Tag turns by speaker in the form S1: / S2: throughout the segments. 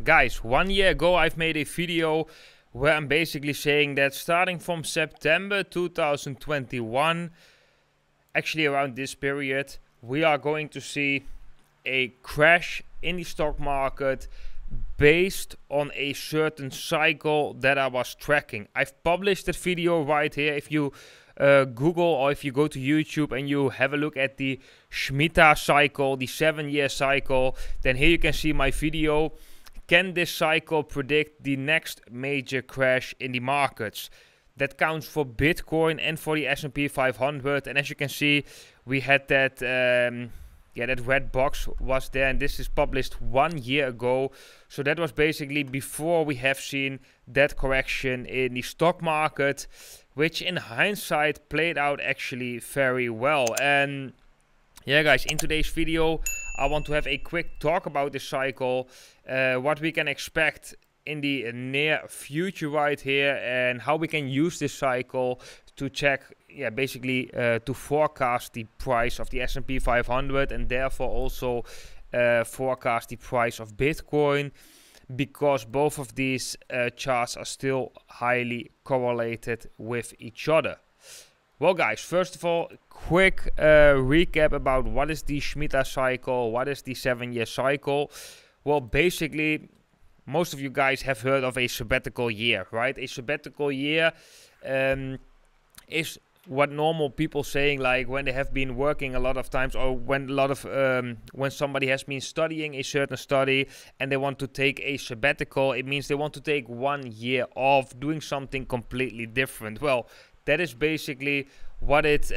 S1: Guys, 1 year ago I've made a video where I'm basically saying that starting from September 2021, actually around this period, we are going to see a crash in the stock market based on a certain cycle that I was tracking. I've published that video right here. If you Google or if you go to YouTube and you have a look at the Shemitah cycle, the 7-year cycle, then here you can see my video. Can this cycle predict the next major crash in the markets? That counts for Bitcoin and for the S&P 500. And as you can see, we had that, that red box was there. And this is published 1 year ago. So that was basically before we have seen that correction in the stock market, which in hindsight played out actually very well. And yeah, guys, in today's video, I want to have a quick talk about this cycle, what we can expect in the near future right here, and how we can use this cycle to check, basically to forecast the price of the S&P 500 and therefore also forecast the price of Bitcoin, because both of these charts are still highly correlated with each other. Well, guys, first of all, quick recap about what is the Shemitah cycle, what is the 7-year cycle. Well, basically, most of you guys have heard of a sabbatical year, right? A sabbatical year is what normal people saying, like when they have been working a lot of times, or when when somebody has been studying a certain study and they want to take a sabbatical. It means they want to take 1 year off doing something completely different. Well, that is basically what it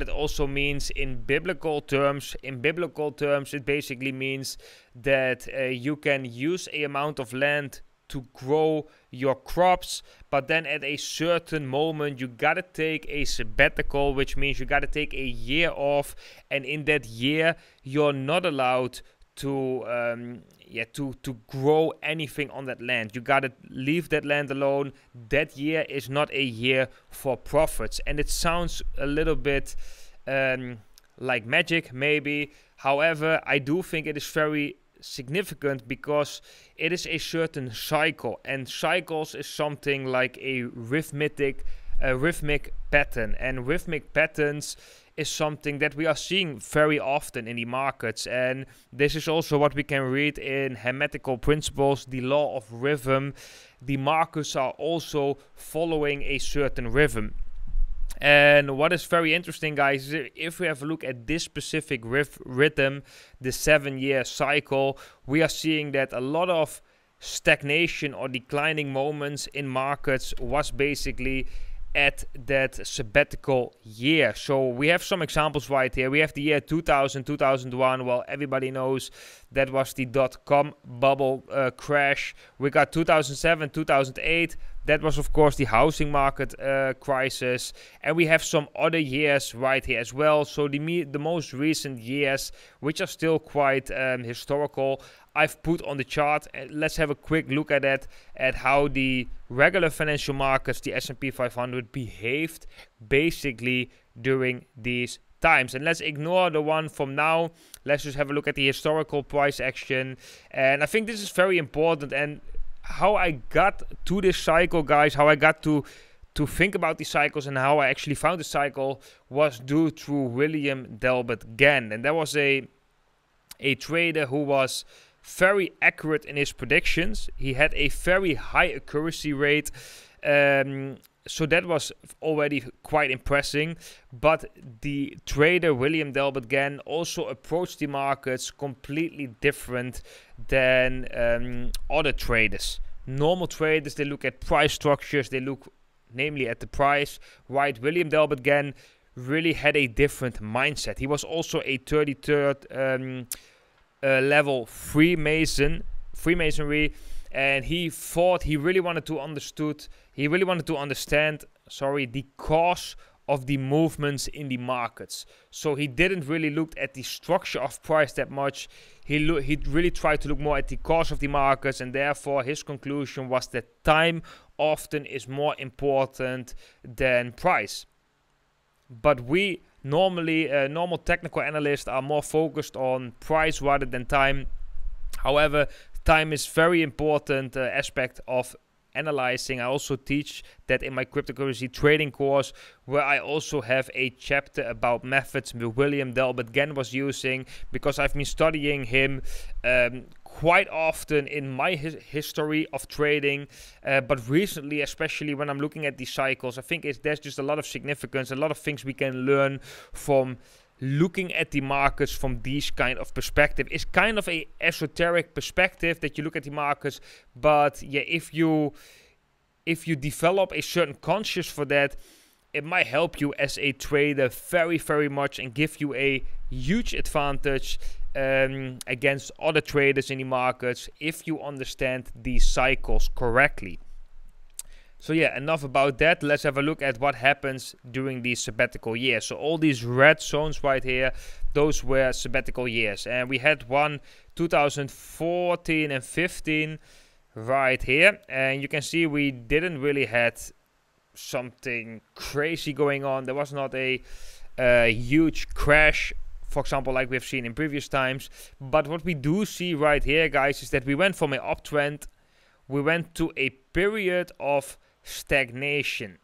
S1: also means in biblical terms. In biblical terms, it basically means that you can use a amount of land to grow your crops, but then at a certain moment you gotta take a sabbatical, which means you gotta take a year off, and in that year you're not allowed to grow anything on that land. You gotta leave that land alone. That year is not a year for profits, and it sounds a little bit like magic maybe. However, I do think it is very significant because it is a certain cycle, and cycles is something like a rhythmic pattern, and rhythmic patterns is something that we are seeing very often in the markets. And this is also what we can read in Hermetical Principles, the law of rhythm. The markets are also following a certain rhythm. And what is very interesting, guys, is if we have a look at this specific rhythm, the 7-year cycle, we are seeing that a lot of stagnation or declining moments in markets was basically at that sabbatical year. So we have some examples right here. We have the year 2000, 2001. Well, everybody knows that was the dot-com bubble crash. We got 2007, 2008. That was, of course, the housing market crisis. And we have some other years right here as well. So the most recent years, which are still quite historical, I've put on the chart. Let's have a quick look at that, at how the regular financial markets, the S&P 500, behaved basically during these times. And let's ignore the one from now. Let's just have a look at the historical price action. And I think this is very important. And how I got to this cycle, guys, how I got to think about these cycles and how I actually found the cycle was due to William Delbert Gann. And that was a trader who was very accurate in his predictions. He had a very high accuracy rate, so that was already quite impressive. But the trader William Delbert Gann also approached the markets completely different than other traders. Normal traders, they look at price structures, they look namely at the price, right? William Delbert Gann really had a different mindset. He was also a 33rd level Freemasonry, and he thought he really wanted to understand the cause of the movements in the markets. So he didn't really look at the structure of price that much. He really tried to look more at the cause of the markets, and therefore his conclusion was that time often is more important than price. But we normally, normal technical analysts are more focused on price rather than time. However, Time is very important aspect of analyzing. I also teach that in my cryptocurrency trading course, where I also have a chapter about methods that William Delbert Gann was using, because I've been studying him quite often in my history of trading, but recently, especially when I'm looking at these cycles, I think there's just a lot of significance, a lot of things we can learn from looking at the markets from these kind of perspective. It's kind of a esoteric perspective that you look at the markets, but yeah, if you develop a certain conscious for that, it might help you as a trader very, very much and give you a huge advantage against other traders in the markets if you understand these cycles correctly. So yeah, enough about that. Let's have a look at what happens during these sabbatical years. So all these red zones right here, those were sabbatical years. And we had one 2014 and 15 right here. And you can see we didn't really had something crazy going on. There was not a huge crash, for example, like we've seen in previous times. But what we do see right here, guys, is that we went from an uptrend, we went to a period of stagnation,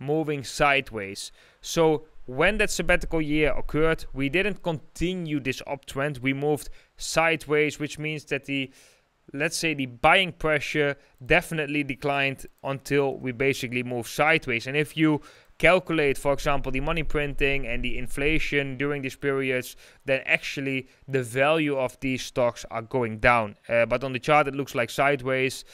S1: moving sideways. So when that sabbatical year occurred, we didn't continue this uptrend, we moved sideways, which means that let's say the buying pressure definitely declined until we basically moved sideways. And if you calculate, for example, the money printing and the inflation during these periods, then actually the value of these stocks are going down. But on the chart it looks like sideways.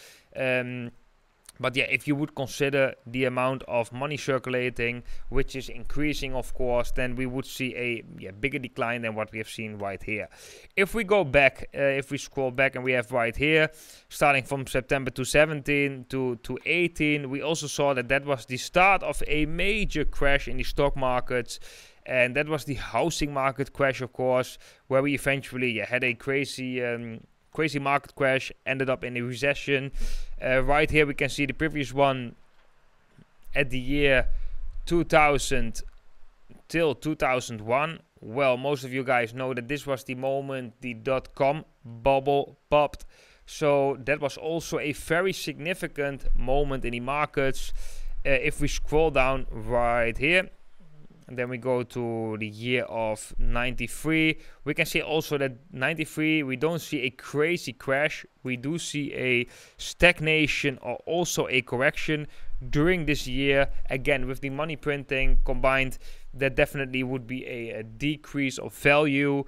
S1: But yeah, if you would consider the amount of money circulating, which is increasing, of course, then we would see a bigger decline than what we have seen right here. If we go back, if we scroll back and we have right here, starting from September 2017 to 18, we also saw that was the start of a major crash in the stock markets. And that was the housing market crash, of course, where we eventually had a crazy market crash, ended up in a recession. Right here we can see the previous one at the year 2000 till 2001. Well, most of you guys know that this was the moment the .com bubble popped. So that was also a very significant moment in the markets. If we scroll down right here, and then we go to the year of 93. We can see also that 93, we don't see a crazy crash. We do see a stagnation or also a correction during this year. Again, with the money printing combined, that definitely would be a decrease of value.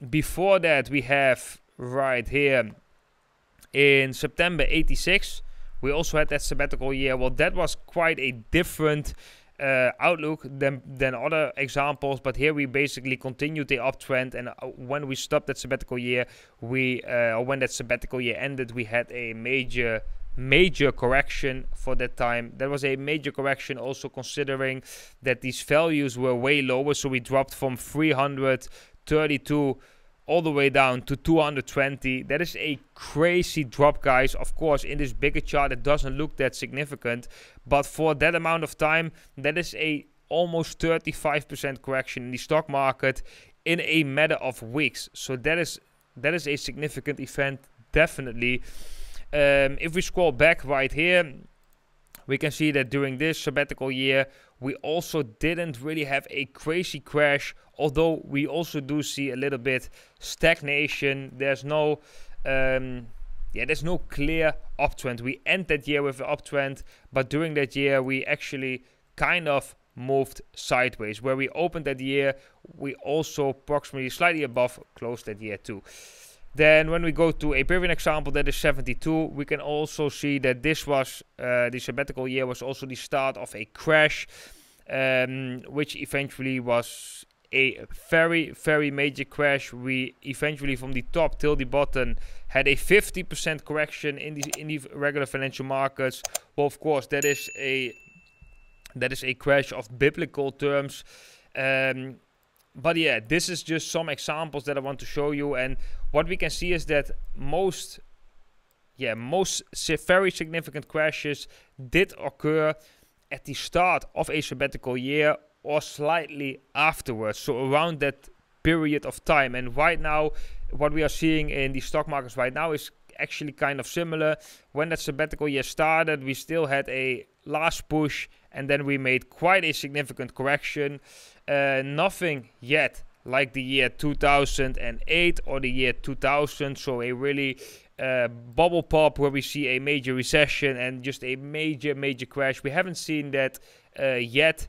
S1: Before that, we have right here in September 86. We also had that sabbatical year. Well, that was quite a different outlook than other examples, but here we basically continued the uptrend, and when we stopped that sabbatical year, or when that sabbatical year ended, we had a major correction for that time. That was a major correction, also considering that these values were way lower. So we dropped from 332 all the way down to 220. That is a crazy drop, guys. Of course, in this bigger chart, it doesn't look that significant, but for that amount of time, that is a almost 35% correction in the stock market in a matter of weeks. So that is a significant event, definitely. If we scroll back right here, we can see that during this sabbatical year, we also didn't really have a crazy crash, although we also do see a little bit stagnation. There's no clear uptrend. We end that year with an uptrend, but during that year, we actually kind of moved sideways. Where we opened that year, we also approximately slightly above closed that year too. Then when we go to a previous example, that is 72, we can also see that this was, the sabbatical year was also the start of a crash, which eventually was a very, very major crash. We eventually, from the top till the bottom, had a 50% correction in the regular financial markets. Well, of course, that is a crash of biblical terms. But yeah, this is just some examples that I want to show you. And what we can see is that most very significant crashes did occur at the start of a sabbatical year or slightly afterwards. So around that period of time. And right now, what we are seeing in the stock markets right now is actually kind of similar. When that sabbatical year started, we still had a last push, and then we made quite a significant correction. Nothing yet like the year 2008 or the year 2000, so a really bubble pop where we see a major recession and just a major crash. We haven't seen that yet.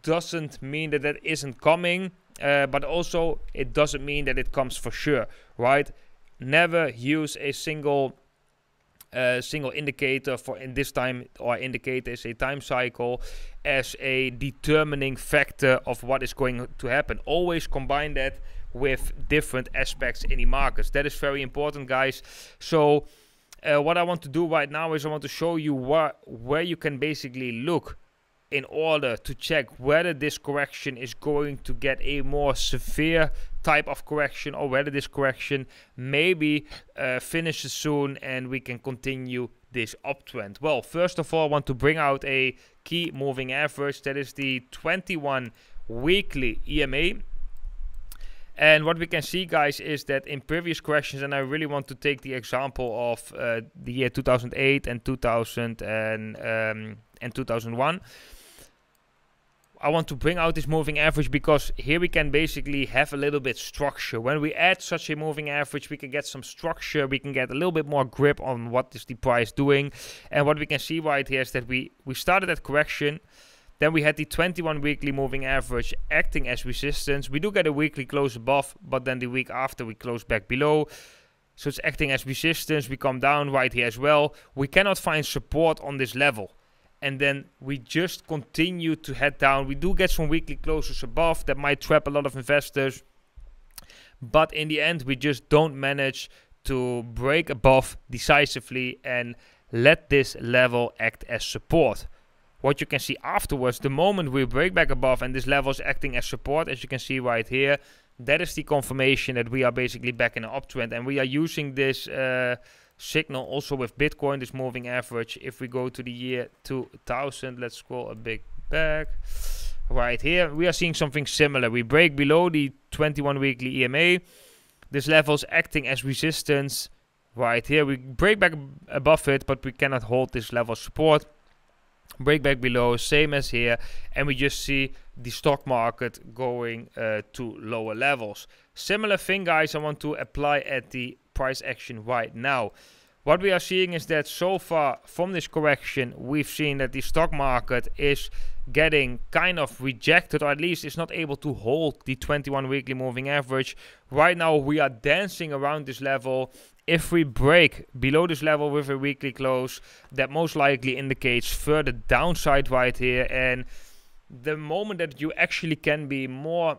S1: Doesn't mean that that isn't coming, but also it doesn't mean that it comes for sure, right? Never use a single indicator for in this time, or indicator is a time cycle, as a determining factor of what is going to happen. Always combine that with different aspects in the markets. That is very important, guys. So what I want to do right now is I want to show you where you can basically look in order to check whether this correction is going to get a more severe type of correction, or whether this correction maybe finishes soon and we can continue this uptrend. Well, first of all, I want to bring out a key moving average. That is the 21 weekly EMA. And what we can see, guys, is that in previous corrections, and I really want to take the example of the year 2008 and 2001. I want to bring out this moving average because here we can basically have a little bit structure. When we add such a moving average, we can get some structure. We can get a little bit more grip on what is the price doing. And what we can see right here is that we started that correction. Then we had the 21 weekly moving average acting as resistance. We do get a weekly close above, but then the week after we close back below. So it's acting as resistance. We come down right here as well. We cannot find support on this level. And then we just continue to head down. We do get some weekly closes above that might trap a lot of investors. But in the end, we just don't manage to break above decisively and let this level act as support. What you can see afterwards, the moment we break back above and this level is acting as support, as you can see right here, that is the confirmation that we are basically back in an uptrend. And we are using this signal also with Bitcoin, this moving average. If we go to the year 2000, let's scroll a bit back. Right here, we are seeing something similar. We break below the 21 weekly EMA. This level is acting as resistance. Right here, we break back above it, but we cannot hold this level of support. Break back below, same as here, and we just see the stock market going to lower levels. Similar thing, guys, I want to apply at the price action right now. What we are seeing is that so far from this correction, we've seen that the stock market is getting kind of rejected, or at least is not able to hold the 21 weekly moving average. Right now we are dancing around this level. If we break below this level with a weekly close, that most likely indicates further downside right here. And the moment that you actually can be more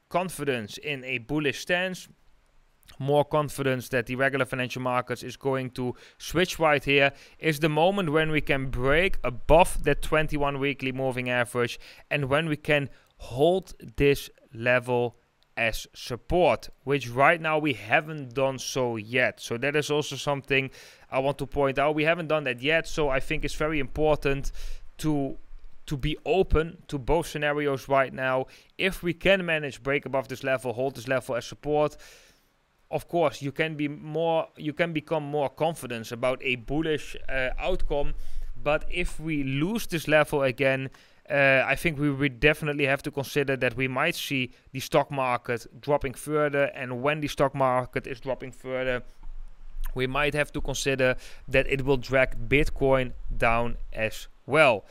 S1: confident in a bullish stance, more confidence that the regular financial markets is going to switch right here, is the moment when we can break above that 21 weekly moving average and when we can hold this level as support, which right now we haven't done so yet. So that is also something I want to point out. We haven't done that yet, so I think it's very important to be open to both scenarios right now. If we can manage break above this level, hold this level as support, of course you can become more confident about a bullish outcome. But if we lose this level again, I think we would definitely have to consider that we might see the stock market dropping further. And when the stock market is dropping further, we might have to consider that it will drag Bitcoin down as well.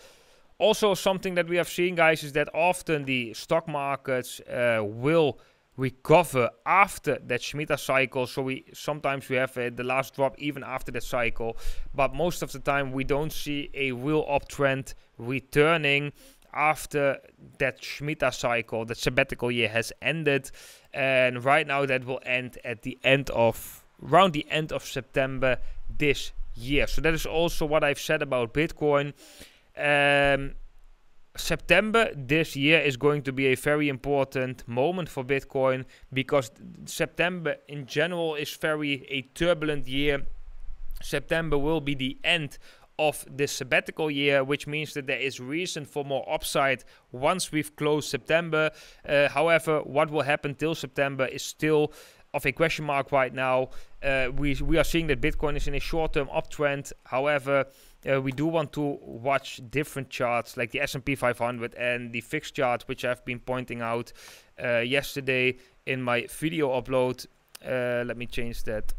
S1: Also, something that we have seen, guys, is that often the stock markets will recover after that Shemitah cycle. So sometimes we have the last drop even after that cycle, but most of the time we don't see a real uptrend returning after that Shemitah cycle, that sabbatical year has ended. And right now that will end at the end of around the end of September this year. So that is also what I've said about Bitcoin. September this year is going to be a very important moment for Bitcoin, because September in general is a turbulent year. September will be the end of this sabbatical year, which means that there is reason for more upside once we've closed September. However, what will happen till September is still of a question mark right now. We are seeing that Bitcoin is in a short-term uptrend. However, we do want to watch different charts like the S&P 500 and the fixed chart, which I've been pointing out yesterday in my video upload. Let me change that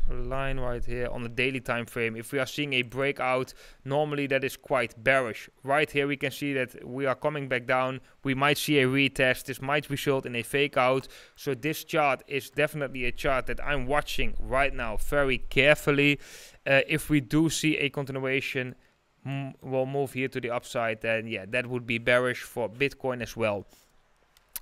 S1: line right here on the daily time frame. If we are seeing a breakout, normally that is quite bearish. Right here we can see that we are coming back down. We might see a retest. This might result in a fake out. So this chart is definitely a chart that I'm watching right now very carefully. If we do see a continuation, we'll move here to the upside, then yeah, that would be bearish for Bitcoin as well.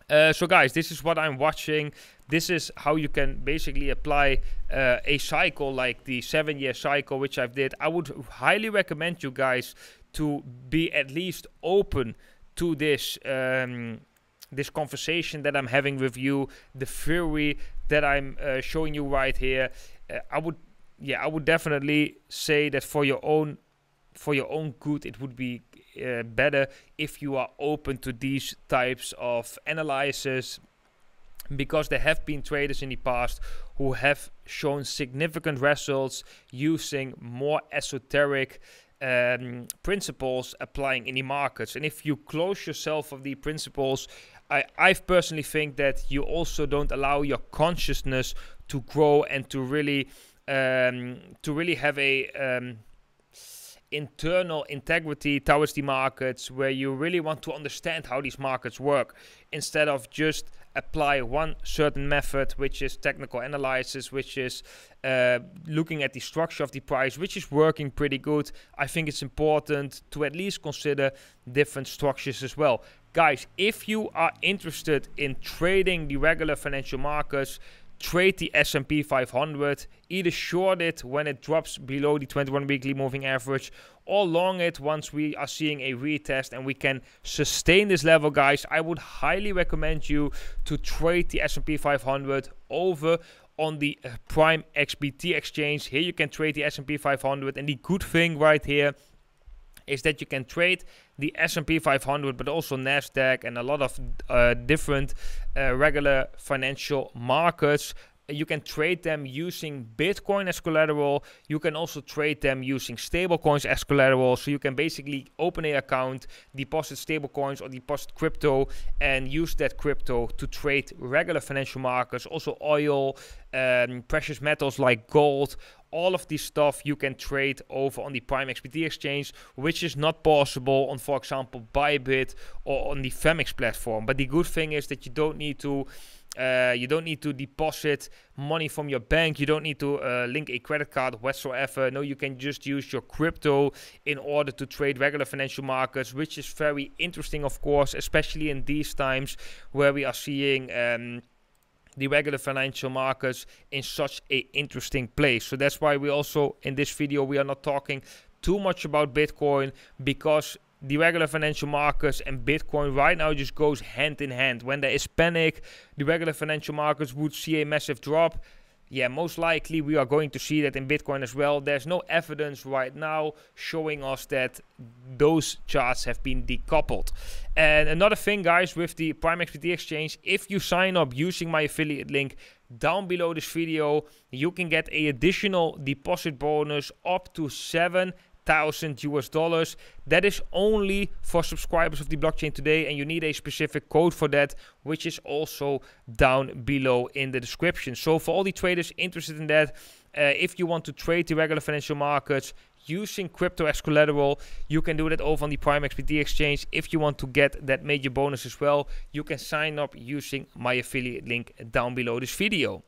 S1: So guys, this is what I'm watching. This is how you can basically apply a cycle like the 7-year cycle, which I've did. I would highly recommend you guys to be at least open to this this conversation that I'm having with you, the theory that I'm showing you right here. I would definitely say that for your own good, it would be better if you are open to these types of analysis, because there have been traders in the past who have shown significant results using more esoteric principles applying in the markets. And if you close yourself of the principles, I personally think that you also don't allow your consciousness to grow and to really have a internal integrity towards the markets, where you really want to understand how these markets work, instead of just apply one certain method, which is technical analysis, which is looking at the structure of the price, which is working pretty good. I think it's important to at least consider different structures as well. Guys, if you are interested in trading the regular financial markets, trade the S&P 500, either short it when it drops below the 21 weekly moving average, or long it once we are seeing a retest and we can sustain this level. Guys, I would highly recommend you to trade the S&P 500 over on the Prime XBT exchange. Here you can trade the S&P 500, and the good thing right here is that you can trade the S&P 500, but also NASDAQ and a lot of different regular financial markets. You can trade them using Bitcoin as collateral. You can also trade them using stablecoins as collateral. So you can basically open an account, deposit stablecoins or deposit crypto, and use that crypto to trade regular financial markets, also oil, precious metals like gold. All of this stuff you can trade over on the Prime XBT exchange, which is not possible on, for example, Bybit or on the Femix platform. But the good thing is that you don't need to deposit money from your bank. You don't need to link a credit card whatsoever. No, you can just use your crypto in order to trade regular financial markets, which is very interesting, of course, especially in these times where we are seeing the regular financial markets in such a interesting place. So that's why we also, in this video, we are not talking too much about Bitcoin, because the regular financial markets and Bitcoin right now just goes hand in hand. When there is panic, the regular financial markets would see a massive drop. Yeah, most likely we are going to see that in Bitcoin as well. There's no evidence right now showing us that those charts have been decoupled. And another thing, guys, with the Prime XBT exchange, if you sign up using my affiliate link down below this video, you can get an additional deposit bonus up to $7,000 US. That is only for subscribers of the blockchain today, and you need a specific code for that, which is also down below in the description. So for all the traders interested in that, if you want to trade the regular financial markets using crypto as collateral, you can do that over on the Prime XBT exchange. If you want to get that major bonus as well, you can sign up using my affiliate link down below this video.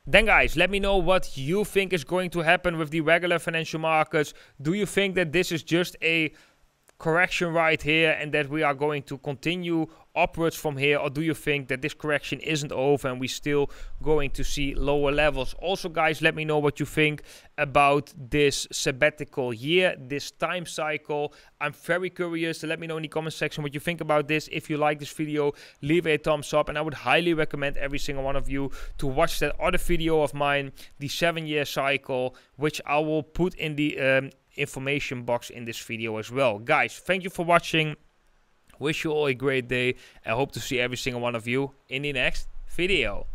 S1: Then guys, let me know what you think is going to happen with the regular financial markets. Do you think that this is just a correction right here and that we are going to continue upwards from here, or do you think that this correction isn't over and we're still going to see lower levels? Also guys, let me know what you think about this sabbatical year, this time cycle. I'm very curious. Let me know in the comment section what you think about this. If you like this video, leave a thumbs up, and I would highly recommend every single one of you to watch that other video of mine, the 7-year cycle, which I will put in the information box in this video as well. Guys, thank you for watching. Wish you all a great day. I hope to see every single one of you in the next video.